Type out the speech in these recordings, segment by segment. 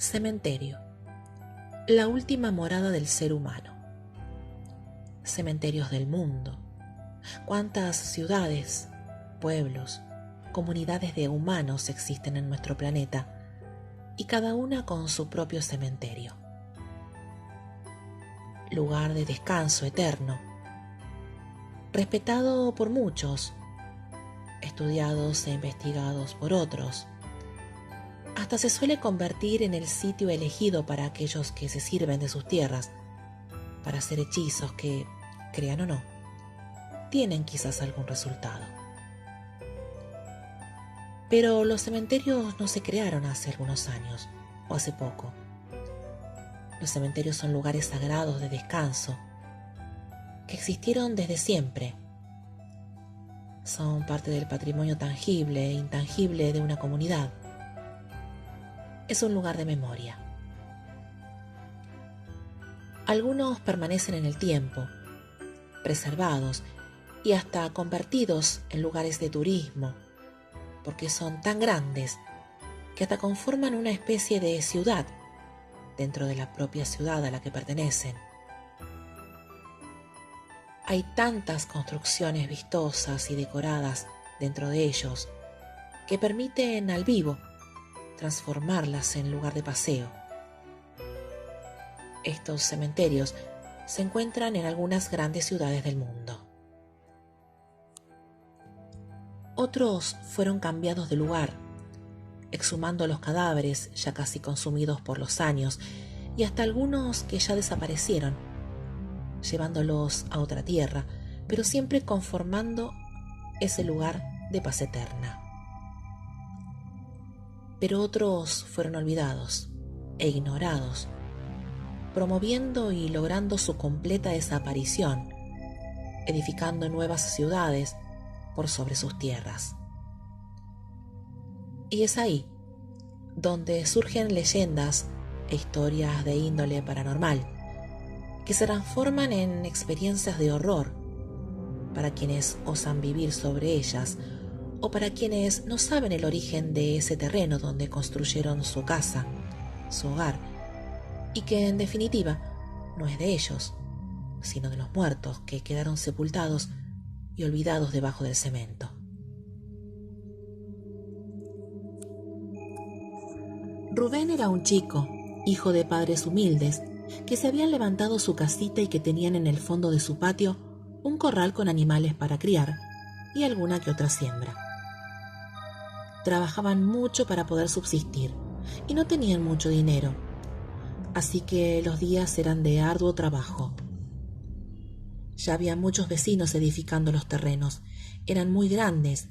Cementerio, la última morada del ser humano. Cementerios del mundo. ¿Cuántas ciudades, pueblos, comunidades de humanos existen en nuestro planeta? Y cada una con su propio cementerio. Lugar de descanso eterno. Respetado por muchos, estudiados e investigados por otros. Hasta se suele convertir en el sitio elegido para aquellos que se sirven de sus tierras, para hacer hechizos que, crean o no, tienen quizás algún resultado. Pero los cementerios no se crearon hace algunos años, o hace poco. Los cementerios son lugares sagrados de descanso, que existieron desde siempre. Son parte del patrimonio tangible e intangible de una comunidad. Es un lugar de memoria. Algunos permanecen en el tiempo, preservados y hasta convertidos en lugares de turismo, porque son tan grandes que hasta conforman una especie de ciudad dentro de la propia ciudad a la que pertenecen. Hay tantas construcciones vistosas y decoradas dentro de ellos que permiten al vivo transformarlas en lugar de paseo. Estos cementerios se encuentran en algunas grandes ciudades del mundo. Otros fueron cambiados de lugar, exhumando los cadáveres ya casi consumidos por los años y hasta algunos que ya desaparecieron, llevándolos a otra tierra, pero siempre conformando ese lugar de paz eterna. Pero otros fueron olvidados e ignorados, promoviendo y logrando su completa desaparición, edificando nuevas ciudades por sobre sus tierras. Y es ahí donde surgen leyendas e historias de índole paranormal, que se transforman en experiencias de horror para quienes osan vivir sobre ellas o para quienes no saben el origen de ese terreno donde construyeron su casa, su hogar, y que en definitiva no es de ellos, sino de los muertos que quedaron sepultados y olvidados debajo del cemento. Rubén era un chico, hijo de padres humildes, que se habían levantado su casita y que tenían en el fondo de su patio un corral con animales para criar y alguna que otra siembra. Trabajaban mucho para poder subsistir y no tenían mucho dinero, así que los días eran de arduo trabajo. Ya había muchos vecinos edificando los terrenos, eran muy grandes.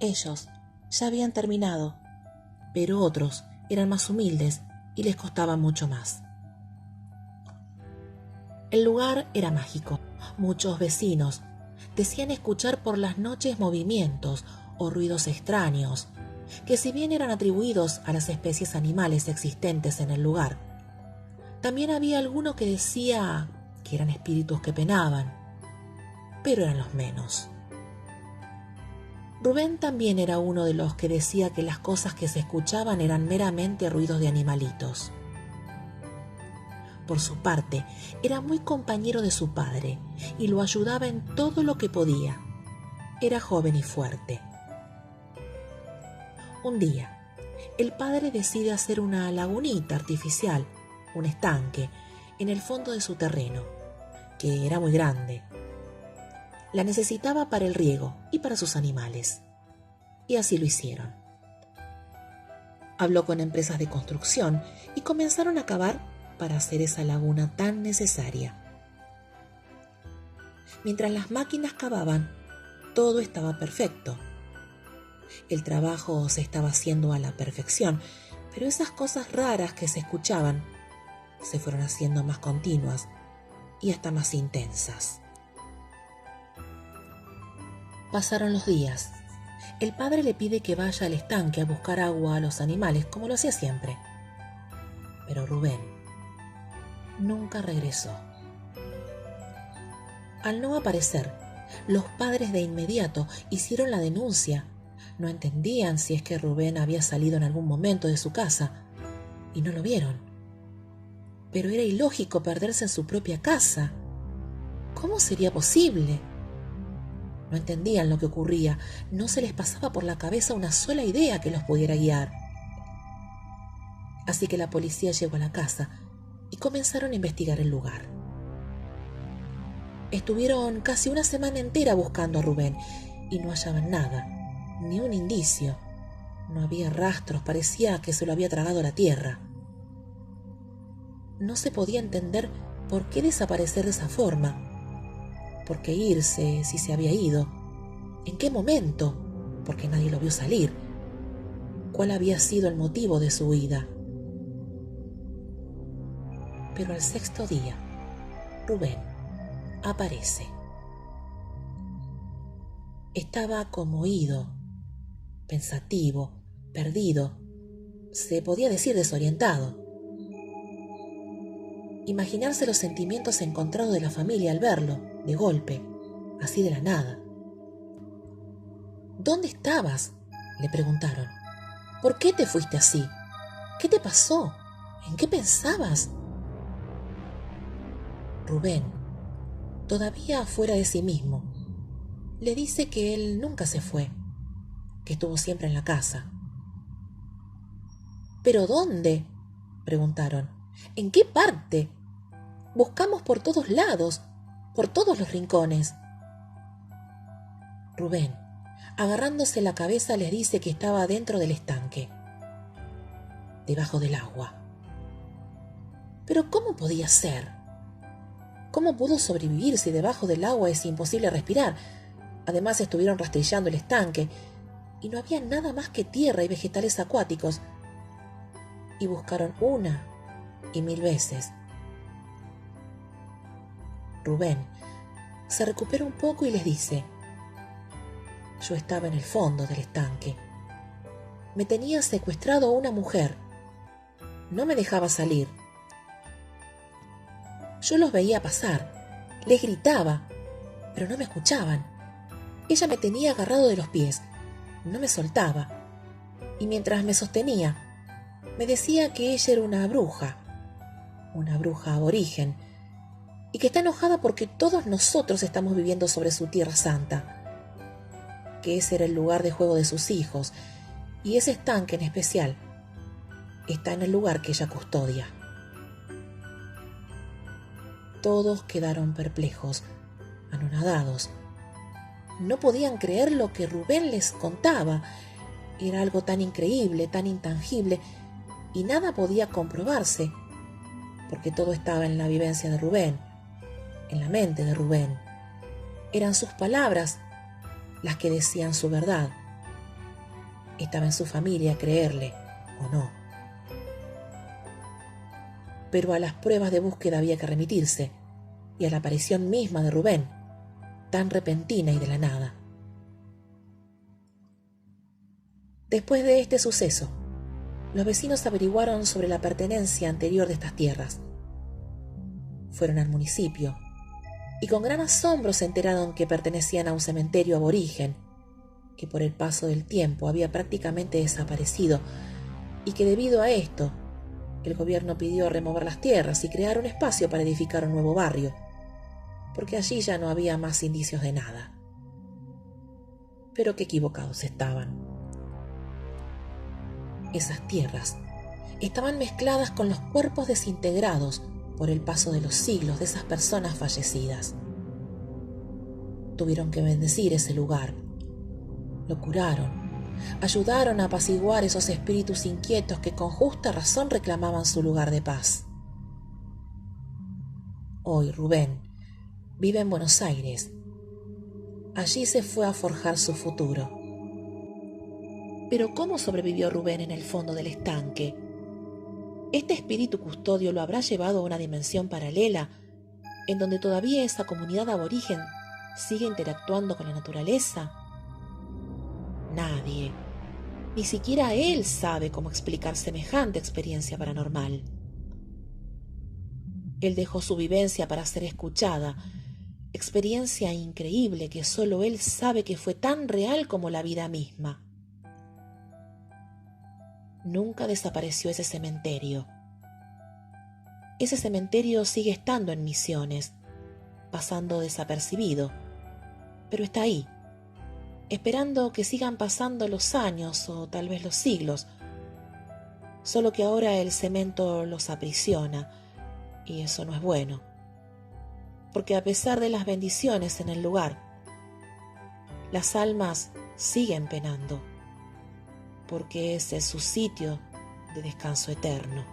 Ellos ya habían terminado, pero otros eran más humildes y les costaba mucho más. El lugar era mágico. Muchos vecinos decían escuchar por las noches movimientos o ruidos extraños, que si bien eran atribuidos a las especies animales existentes en el lugar, también había alguno que decía que eran espíritus que penaban, pero eran los menos. Rubén también era uno de los que decía que las cosas que se escuchaban eran meramente ruidos de animalitos. Por su parte, era muy compañero de su padre y lo ayudaba en todo lo que podía. Era joven y fuerte. Un día, el padre decide hacer una lagunita artificial, un estanque, en el fondo de su terreno, que era muy grande. La necesitaba para el riego y para sus animales. Y así lo hicieron. Habló con empresas de construcción y comenzaron a cavar para hacer esa laguna tan necesaria. Mientras las máquinas cavaban, todo estaba perfecto. El trabajo se estaba haciendo a la perfección, pero esas cosas raras que se escuchaban se fueron haciendo más continuas y hasta más intensas. Pasaron los días. El padre le pide que vaya al estanque a buscar agua a los animales, como lo hacía siempre. Pero Rubén nunca regresó. Al no aparecer, los padres de inmediato hicieron la denuncia. No entendían si es que Rubén había salido en algún momento de su casa, y no lo vieron. Pero era ilógico perderse en su propia casa. ¿Cómo sería posible? No entendían lo que ocurría, no se les pasaba por la cabeza una sola idea que los pudiera guiar. Así que la policía llegó a la casa y comenzaron a investigar el lugar. Estuvieron casi una semana entera buscando a Rubén y no hallaban nada, ni un indicio. No había rastros, parecía que se lo había tragado la tierra. No se podía entender por qué desaparecer de esa forma, por qué irse si se había ido, en qué momento, porque nadie lo vio salir, cuál había sido el motivo de su huida. Pero al sexto día, Rubén aparece. Estaba conmovido, pensativo, perdido, se podía decir desorientado. Imaginarse los sentimientos encontrados de la familia al verlo, de golpe, así de la nada. ¿Dónde estabas?, le preguntaron. ¿Por qué te fuiste así? ¿Qué te pasó? ¿En qué pensabas? Rubén, todavía fuera de sí mismo, le dice que él nunca se fue, que estuvo siempre en la casa. ¿Pero dónde?, preguntaron. ¿En qué parte? Buscamos por todos lados, por todos los rincones. Rubén, agarrándose la cabeza, les dice que estaba dentro del estanque, debajo del agua. ¿Pero cómo podía ser? ¿Cómo pudo sobrevivir si debajo del agua es imposible respirar? Además estuvieron rastrillando el estanque y no había nada más que tierra y vegetales acuáticos. Y buscaron una y 1000 veces. Rubén se recupera un poco y les dice: yo estaba en el fondo del estanque. Me tenía secuestrado una mujer. No me dejaba salir. Yo los veía pasar, les gritaba, pero no me escuchaban. Ella me tenía agarrado de los pies, no me soltaba, y mientras me sostenía, me decía que ella era una bruja aborigen, y que está enojada porque todos nosotros estamos viviendo sobre su tierra santa, que ese era el lugar de juego de sus hijos, y ese estanque en especial está en el lugar que ella custodia. Todos quedaron perplejos, anonadados. No podían creer lo que Rubén les contaba. Era algo tan increíble, tan intangible, y nada podía comprobarse, porque todo estaba en la vivencia de Rubén, en la mente de Rubén. Eran sus palabras las que decían su verdad. Estaba en su familia creerle o no. Pero a las pruebas de búsqueda había que remitirse, y a la aparición misma de Rubén, tan repentina y de la nada. Después de este suceso, los vecinos averiguaron sobre la pertenencia anterior de estas tierras. Fueron al municipio y con gran asombro se enteraron que pertenecían a un cementerio aborigen, que por el paso del tiempo había prácticamente desaparecido, y que debido a esto, el gobierno pidió remover las tierras y crear un espacio para edificar un nuevo barrio, porque allí ya no había más indicios de nada. Pero qué equivocados estaban. Esas tierras estaban mezcladas con los cuerpos desintegrados por el paso de los siglos de esas personas fallecidas. Tuvieron que bendecir ese lugar. Lo curaron. Ayudaron a apaciguar esos espíritus inquietos que con justa razón reclamaban su lugar de paz. Hoy Rubén vive en Buenos Aires. Allí se fue a forjar su futuro. Pero ¿cómo sobrevivió Rubén en el fondo del estanque? ¿Este espíritu custodio lo habrá llevado a una dimensión paralela, en donde todavía esa comunidad aborigen sigue interactuando con la naturaleza? Nadie, ni siquiera él sabe cómo explicar semejante experiencia paranormal. Él dejó su vivencia para ser escuchada, experiencia increíble que solo él sabe que fue tan real como la vida misma. nunca desapareció ese cementerio. Ese cementerio sigue estando en Misiones, pasando desapercibido, pero está ahí, esperando que sigan pasando los años o tal vez los siglos, solo que ahora el cemento los aprisiona, y eso no es bueno, porque a pesar de las bendiciones en el lugar, las almas siguen penando, porque ese es su sitio de descanso eterno.